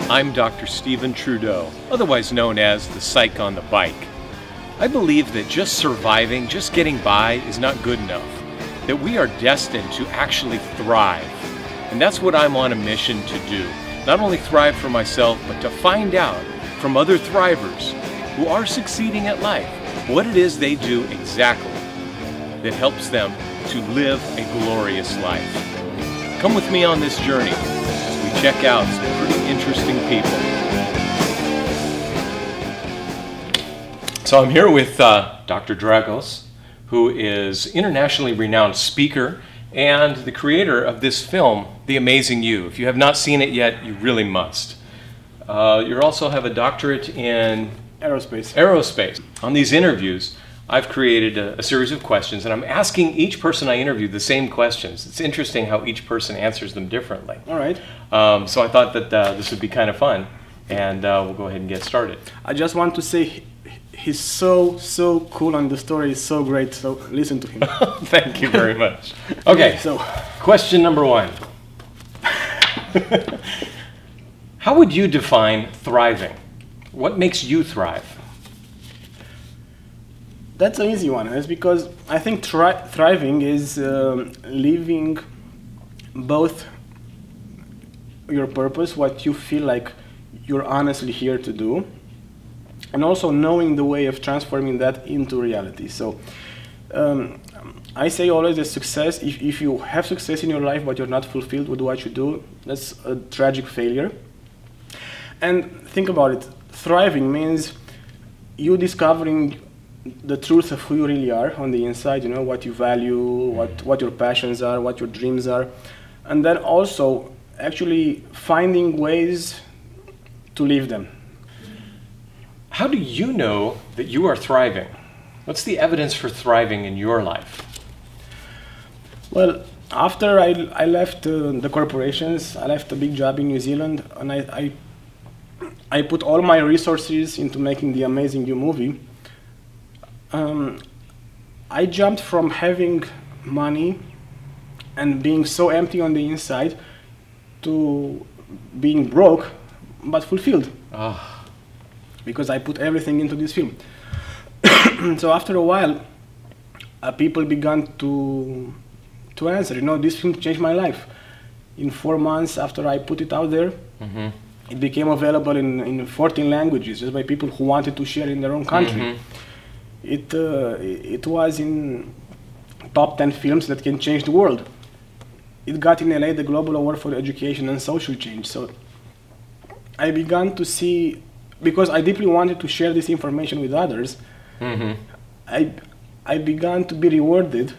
I'm Dr. Stephen Trudeau, otherwise known as the Psych on the Bike. I believe that just surviving, just getting by is not good enough, that we are destined to actually thrive. And that's what I'm on a mission to do. Not only thrive for myself, but to find out from other thrivers who are succeeding at life what it is they do exactly that helps them to live a glorious life. Come with me on this journey as we check out some pretty interesting people. So I'm here with Dr. Dragos, who is internationally renowned speaker and the creator of this film, The Amazing You. If you have not seen it yet, you really must. You also have a doctorate in aerospace. On these interviews, I've created a series of questions, and I'm asking each person I interview the same questions. It's interesting how each person answers them differently. All right. So I thought that this would be kind of fun, and we'll go ahead and get started. I just want to say he's so cool, and the story is so great, so listen to him. Thank you very much. Okay, so question number one. How would you define thriving? What makes you thrive? That's an easy one. It's because I think thriving is living both your purpose, what you feel like you're honestly here to do, and also knowing the way of transforming that into reality. So I say always that success, if you have success in your life but you're not fulfilled with what you do, that's a tragic failure. And think about it, thriving means you discovering the truth of who you really are on the inside, you know, what you value, what your passions are, what your dreams are, and then also actually finding ways to live them. How do you know that you are thriving? What's the evidence for thriving in your life? Well, after I left the corporations, I left a big job in New Zealand, and I put all my resources into making The Amazing You movie. I jumped from having money and being so empty on the inside to being broke but fulfilled. Because I put everything into this film. So after a while, people began to answer, you know, this film changed my life. In 4 months after I put it out there, it became available in 14 languages just by people who wanted to share in their own country. It was in top 10 films that can change the world. It got in LA the Global Award for Education and Social Change. So I began to see, because I deeply wanted to share this information with others, I began to be rewarded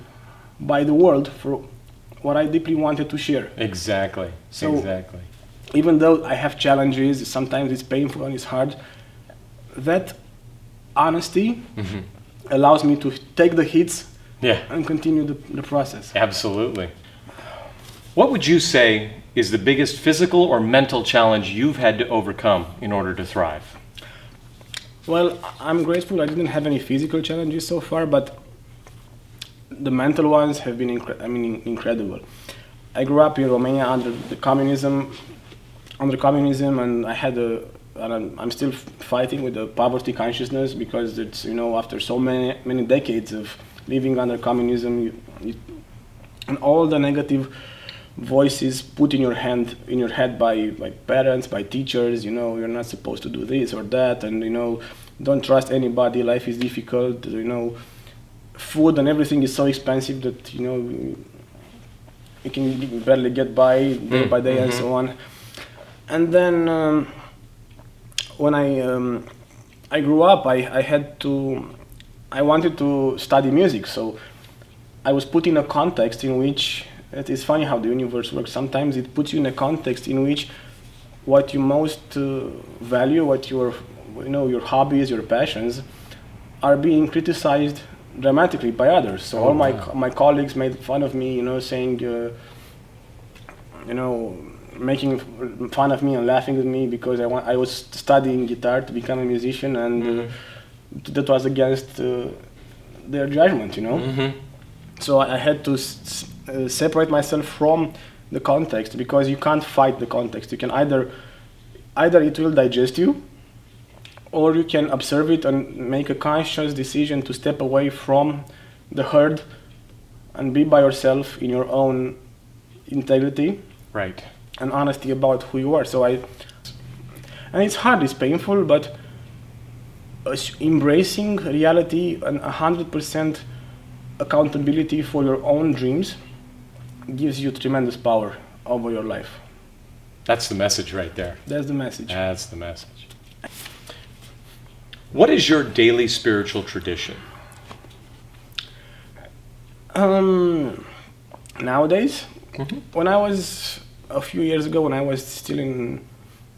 by the world for what I deeply wanted to share. Exactly. So exactly. Even though I have challenges, sometimes it's painful and it's hard, that honesty allows me to take the hits and continue the process. Absolutely. What would you say is the biggest physical or mental challenge you've had to overcome in order to thrive? Well, I'm grateful I didn't have any physical challenges so far, but the mental ones have been incredible. I grew up in Romania under communism, and I had I'm still fighting with the poverty consciousness, because it's, you know, after so many decades of living under communism, and all the negative voices put in your head by parents, by teachers, you know, you're not supposed to do this or that, and, you know, don't trust anybody, life is difficult, you know, food and everything is so expensive that, you know, you can barely get by day by day and so on. And then when I grew up, I wanted to study music, so I was put in a context in which, it is funny how the universe works. Sometimes it puts you in a context in which what you most value, what your hobbies, your passions, are being criticized dramatically by others. So all my colleagues made fun of me, you know, saying, you know, making fun of me and laughing at me because I was studying guitar to become a musician, and that was against their judgment, you know. So I had to separate myself from the context, because you can't fight the context. You can either either it will digest you, or you can observe it and make a conscious decision to step away from the herd and be by yourself in your own integrity, right, and honesty about who you are. And it's hard, it's painful, but embracing reality and 100% accountability for your own dreams gives you tremendous power over your life. That's the message right there. That's the message. That's the message. What is your daily spiritual tradition? Nowadays, when I was a few years ago, when I was still in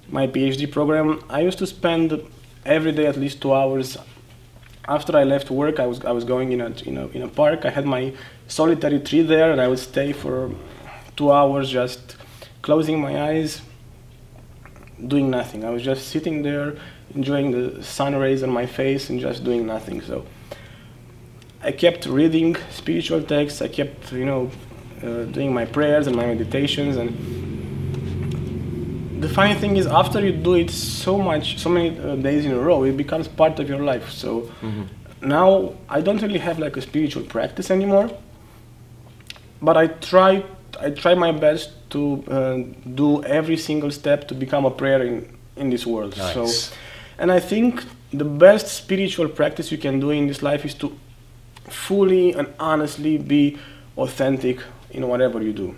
my PhD program, I used to spend every day at least 2 hours. After I left work, I was going in a park. I had my solitary tree there, and I would stay for 2 hours just closing my eyes, doing nothing. I was just sitting there, enjoying the sun rays on my face and just doing nothing. So I kept reading spiritual texts. I kept, doing my prayers and my meditations. And the funny thing is, after you do it so many days in a row, it becomes part of your life. So now I don't really have like a spiritual practice anymore, but I try my best to do every single step to become a prayer in this world. Nice. So, and I think the best spiritual practice you can do in this life is to fully and honestly be authentic in whatever you do.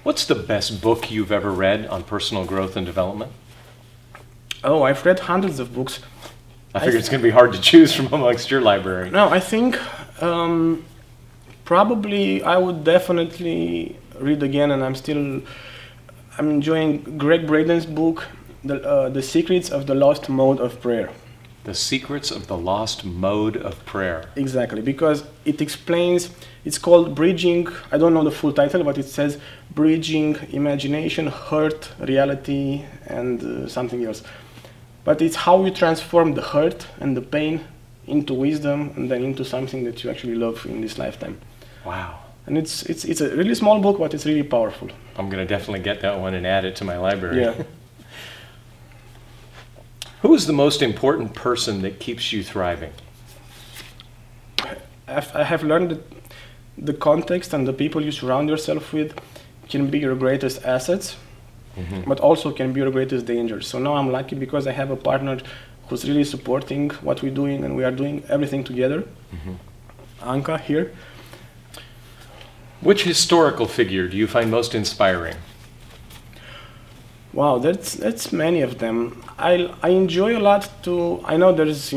What's the best book you've ever read on personal growth and development? Oh, I've read hundreds of books. I figure it's going to be hard to choose from amongst your library. No, I think probably I would definitely read again, and I'm enjoying Greg Braden's book, The Secrets of the Lost Mode of Prayer. The Secrets of the Lost Mode of Prayer. Exactly, because it explains, it's called Bridging, I don't know the full title, but it says Bridging Imagination, Hurt, Reality, and something else. But it's how you transform the hurt and the pain into wisdom and then into something that you actually love in this lifetime. Wow. And it's a really small book, but it's really powerful. I'm going to definitely get that one and add it to my library. Yeah. Who is the most important person that keeps you thriving? I have learned that the context and the people you surround yourself with can be your greatest assets, but also can be your greatest dangers. So now I'm lucky because I have a partner who's really supporting what we're doing, and we are doing everything together. Anka here. Which historical figure do you find most inspiring? Wow, that's many of them. I enjoy a lot to, I know there's,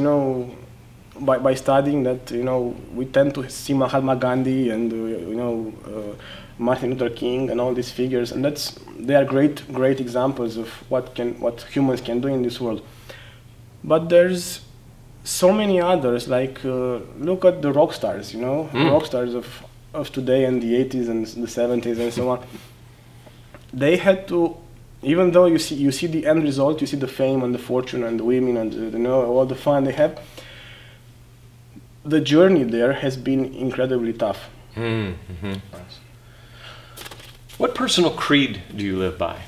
by studying that, we tend to see Mahatma Gandhi and, Martin Luther King and all these figures, and they are great examples of what humans can do in this world. But there's so many others, like look at the rock stars, rock stars of today and the 80s and the 70s and so on. They had to, even though you see the end result, you see the fame and the fortune and the women and all the fun they have, the journey there has been incredibly tough. What personal creed do you live by?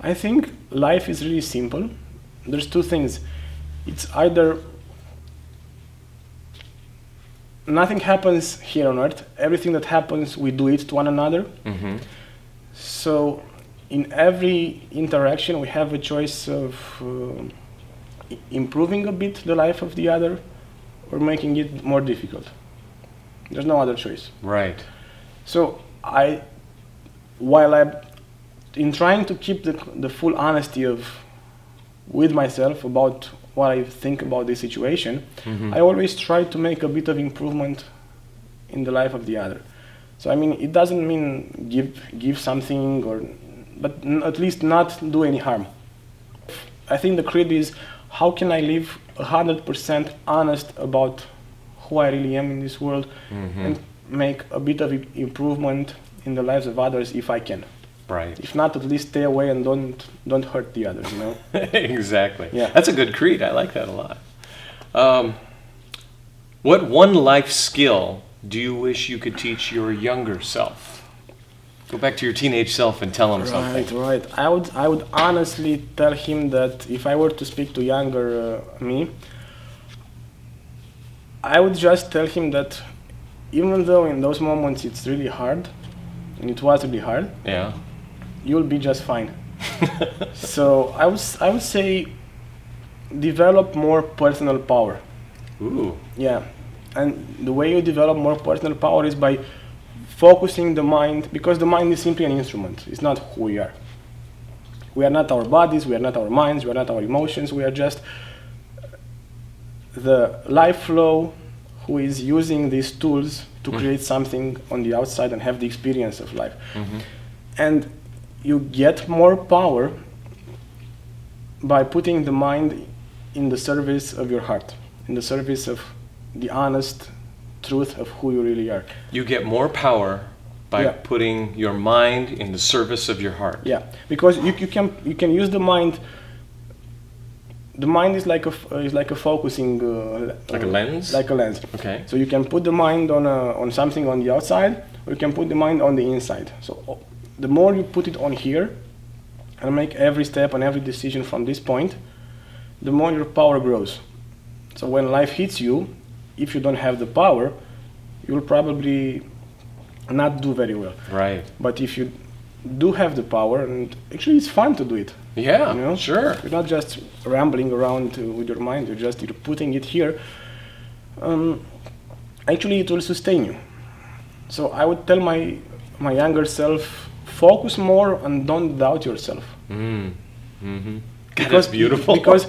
I think life is really simple. There's two things. It's either nothing happens here on earth. Everything that happens, we do it to one another. So in every interaction, we have a choice of improving a bit the life of the other or making it more difficult. There's no other choice. Right. So while I'm in trying to keep the full honesty with myself about what I think about this situation, I always try to make a bit of improvement in the life of the other. So I mean, it doesn't mean give something, but at least not do any harm. I think the creed is, how can I live 100% honest about who I really am in this world and make a bit of improvement in the lives of others if I can. Right. If not, at least stay away and don't hurt the others, Exactly. Yeah. That's a good creed. I like that a lot. What one life skill do you wish you could teach your younger self? Go back to your teenage self and tell him something. Right. I would honestly tell him that if I were to speak to younger me, I would just tell him that even though in those moments it's really hard, and it was really hard, yeah, you'll be just fine. So I would say develop more personal power. Ooh. Yeah, and the way you develop more personal power is by focusing the mind, because the mind is simply an instrument. It's not who we are. We are not our bodies, we are not our minds, we are not our emotions, we are just the life flow who is using these tools to create something on the outside and have the experience of life. And you get more power by putting the mind in the service of your heart, in the service of the honest truth of who you really are. You get more power by putting your mind in the service of your heart. Yeah, because you can use the mind. The mind is like a focusing like a lens. Like a lens. Okay. So you can put the mind on something on the outside, or you can put the mind on the inside. So the more you put it on here, and make every step and every decision from this point, the more your power grows. So when life hits you, if you don't have the power, you'll probably not do very well. Right. But if you do have the power, and actually it's fun to do it. Yeah, you know? Sure. You're not just rambling around with your mind, you're putting it here. Actually, it will sustain you. So I would tell my younger self, focus more and don't doubt yourself. God, that's beautiful. Because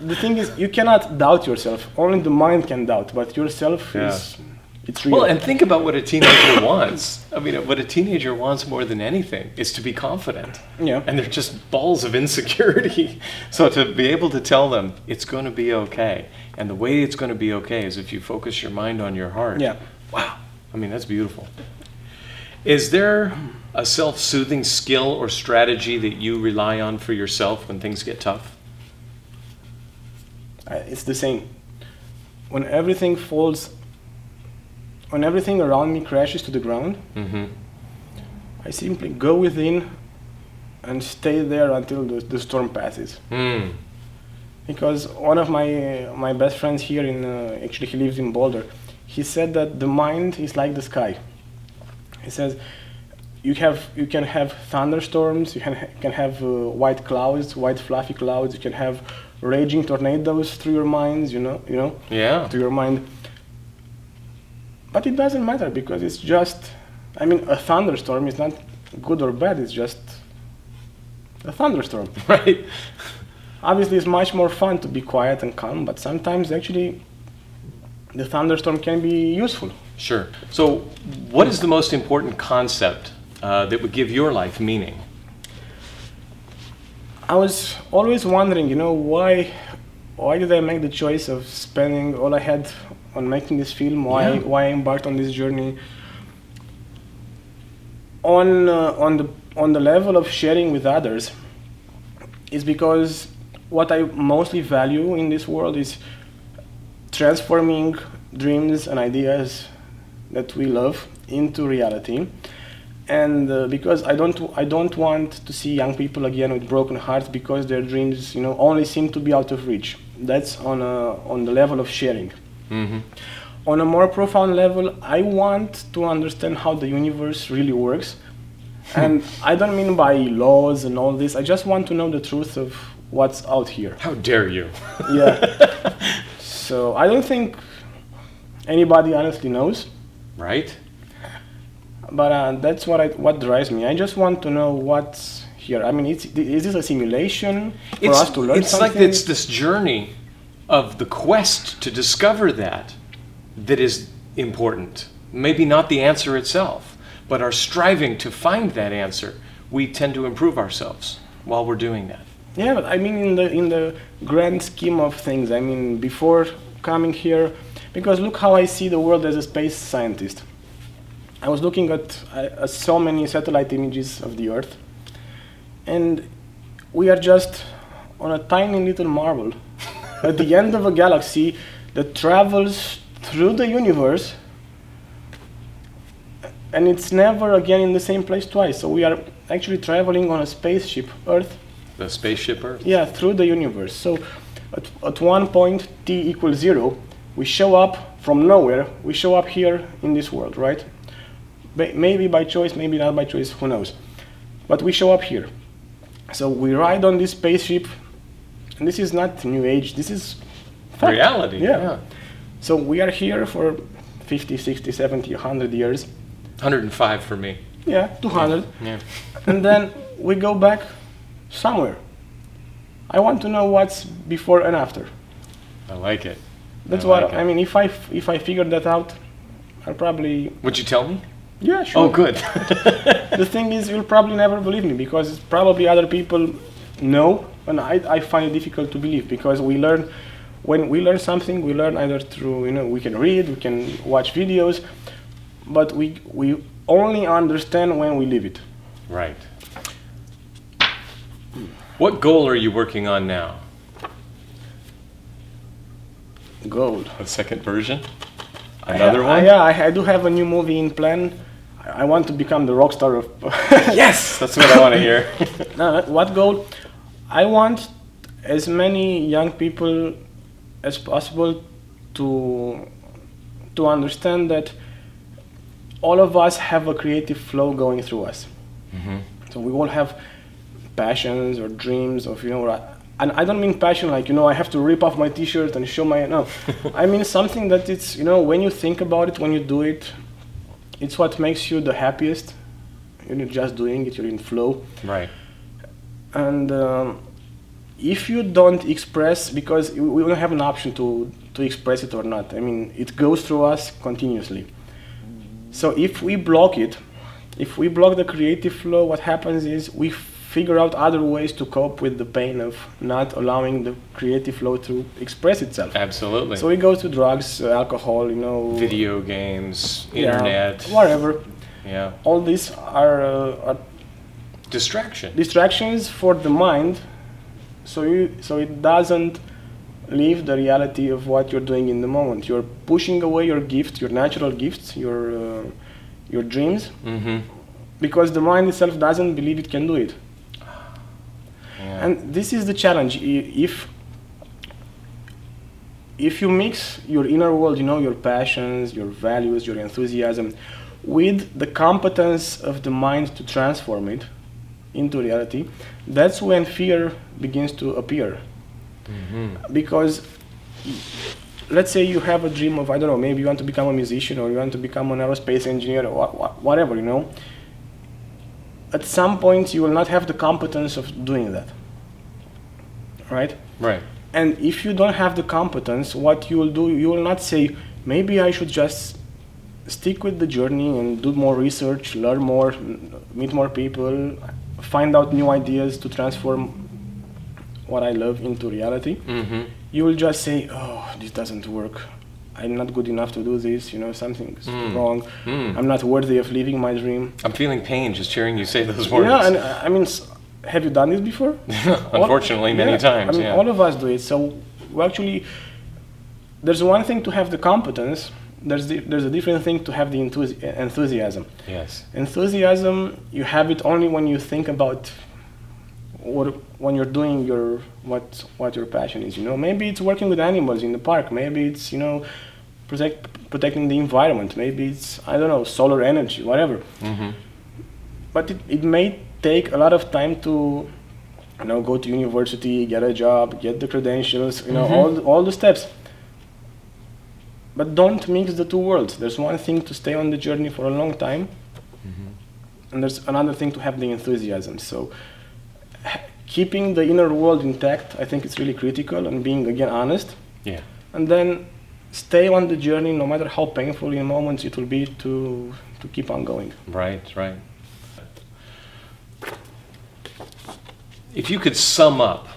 the thing is, you cannot doubt yourself. Only the mind can doubt, but yourself it's real. Well, and think about what a teenager wants. I mean, what a teenager wants more than anything is to be confident. Yeah. And they're just balls of insecurity. So to be able to tell them it's going to be okay, and the way it's going to be okay is if you focus your mind on your heart. Yeah. Wow. I mean, that's beautiful. Is there a self-soothing skill or strategy that you rely on for yourself when things get tough? It's the same. When everything around me crashes to the ground, I simply go within and stay there until the storm passes. Because one of my best friends here actually he lives in Boulder, he said that the mind is like the sky. He says you can have thunderstorms, you can have white clouds, white fluffy clouds, you can have raging tornadoes through your minds, you know, through your mind. But it doesn't matter, because it's just, I mean, a thunderstorm is not good or bad, it's just a thunderstorm. Right. Obviously, it's much more fun to be quiet and calm, but sometimes actually the thunderstorm can be useful. Sure. So what is the most important concept that would give your life meaning? I was always wondering, why did I make the choice of spending all I had on making this film? Why I embarked on this journey? On the level of sharing with others, is because what I mostly value in this world is transforming dreams and ideas that we love into reality. And because I don't want to see young people again with broken hearts because their dreams, only seem to be out of reach. That's on the level of sharing. On a more profound level, I want to understand how the universe really works. And I don't mean by laws and all this. I just want to know the truth of what's out here. How dare you? Yeah. So I don't think anybody honestly knows. Right. But that's what drives me. I just want to know what's here. I mean, is this a simulation for us to learn something? It's like it's this journey of the quest to discover that is important. Maybe not the answer itself, but our striving to find that answer. We tend to improve ourselves while we're doing that. Yeah, but I mean, in the grand scheme of things, I mean, before coming here, because look how I see the world as a space scientist. I was looking at so many satellite images of the Earth, and we are just on a tiny little marble at the end of a galaxy that travels through the universe and it's never again in the same place twice. So we are actually traveling on a spaceship Earth. The spaceship Earth? Yeah, through the universe. So at one point t equals 0, we show up from nowhere. We show up here in this world, right? Maybe by choice, maybe not by choice, who knows. But we show up here. So we ride on this spaceship, and this is not New Age, this is fact. Reality. Yeah. So we are here for 50, 60, 70, 100 years. 105 for me. Yeah, 200. Yeah. And then we go back somewhere. I want to know what's before and after. I like it. That's I what like it. I mean. If I figured that out, I'll probably. Would you tell me? Yeah, sure. Oh, good. The thing is, you'll probably never believe me because probably other people know, and I find it difficult to believe because we learn. When we learn something, we learn either through, we can read, we can watch videos, but we only understand when we live it. Right. What goal are you working on now? Goal. A second version? Another one? Yeah, I do have a new movie in plan. I want to become the rock star of... Yes! That's what I want to hear. No, what goal? I want as many young people as possible to understand that all of us have a creative flow going through us. Mm-hmm. So we all have passions or dreams of, and I don't mean passion like, I have to rip off my t-shirt and show my, no. I mean something that it's, when you think about it, when you do it, it's what makes you the happiest. You're just doing it, you're in flow. Right. And if you don't express, because we don't have an option to express it or not. I mean, it goes through us continuously. So if we block it, if we block the creative flow, what happens is we figure out other ways to cope with the pain of not allowing the creative flow to express itself. Absolutely. So we go to drugs, alcohol, video games, internet, whatever. Yeah. All these are distractions for the mind, so it doesn't live the reality of what you're doing in the moment. You're pushing away your gifts, your natural gifts, your dreams, mm-hmm. because the mind itself doesn't believe it can do it. Yeah. And this is the challenge. If you mix your inner world, your passions, your values, your enthusiasm, with the competence of the mind to transform it into reality, that's when fear begins to appear. Mm-hmm. Because let's say you have a dream of, I don't know, maybe you want to become a musician or you want to become an aerospace engineer or whatever, At some point you will not have the competence of doing that, right? Right. And if you don't have the competence, what you will do, you will not say, maybe I should just stick with the journey and do more research, learn more, meet more people, find out new ideas to transform what I love into reality. Mm-hmm. You will just say, oh, this doesn't work. I'm not good enough to do this, something's wrong. I'm not worthy of living my dream. I'm feeling pain just hearing you say those words. Yeah, and I mean, have you done this before? Unfortunately, many times, yeah. All of us do it. So we actually, there's one thing to have the competence, there's a different thing to have the enthusiasm. Yes. Enthusiasm, you have it only when you think about, or when you're doing what your passion is. Maybe it's working with animals in the park. Maybe it's protecting the environment. Maybe it's, I don't know, solar energy, whatever. Mm-hmm. But it may take a lot of time to, go to university, get a job, get the credentials, mm-hmm. all the steps. But don't mix the two worlds. There's one thing to stay on the journey for a long time, mm-hmm. and there's another thing to have the enthusiasm. So keeping the inner world intact, I think it's really critical, and being, again, honest. Yeah. And then stay on the journey, no matter how painful in moments it will be, to keep on going. Right, right. If you could sum up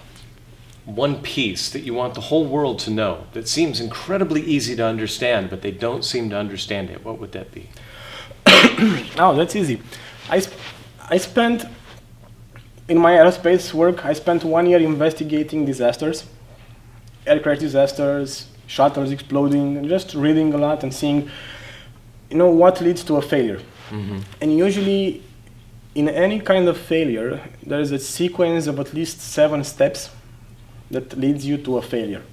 one piece that you want the whole world to know that seems incredibly easy to understand, but they don't seem to understand it, what would that be? Oh, that's easy. I spent, in my aerospace work, I spent 1 year investigating disasters, aircraft disasters, shuttles exploding, and just reading a lot and seeing, what leads to a failure. And usually, in any kind of failure, there is a sequence of at least 7 steps that leads you to a failure.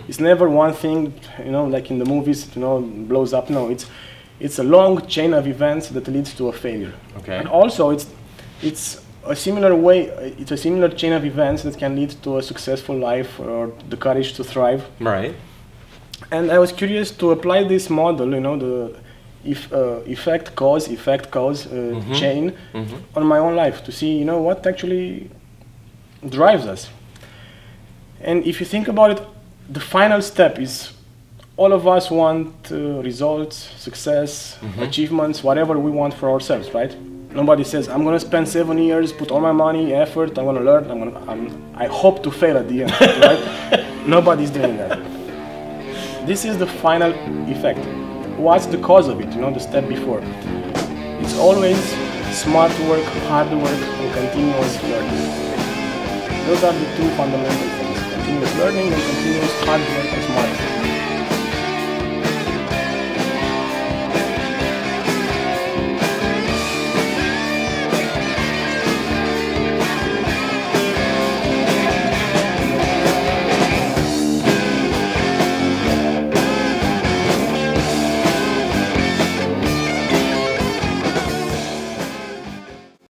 It's never one thing, like in the movies, blows up. No, it's a long chain of events that leads to a failure. Okay. And also, it's a similar way. It's a similar chain of events that can lead to a successful life or the courage to thrive. Right. And I was curious to apply this model, the effect cause chain on my own life to see, what actually drives us. And if you think about it, the final step is all of us want results, success, achievements, whatever we want for ourselves, right? Nobody says, I'm going to spend 7 years, put all my money, effort, I'm going to learn, I hope to fail at the end, right? Nobody's doing that. This is the final effect. What's the cause of it, the step before? It's always smart work, hard work, and continuous learning. Those are the 2 fundamental things, continuous learning and continuous hard work and smart work.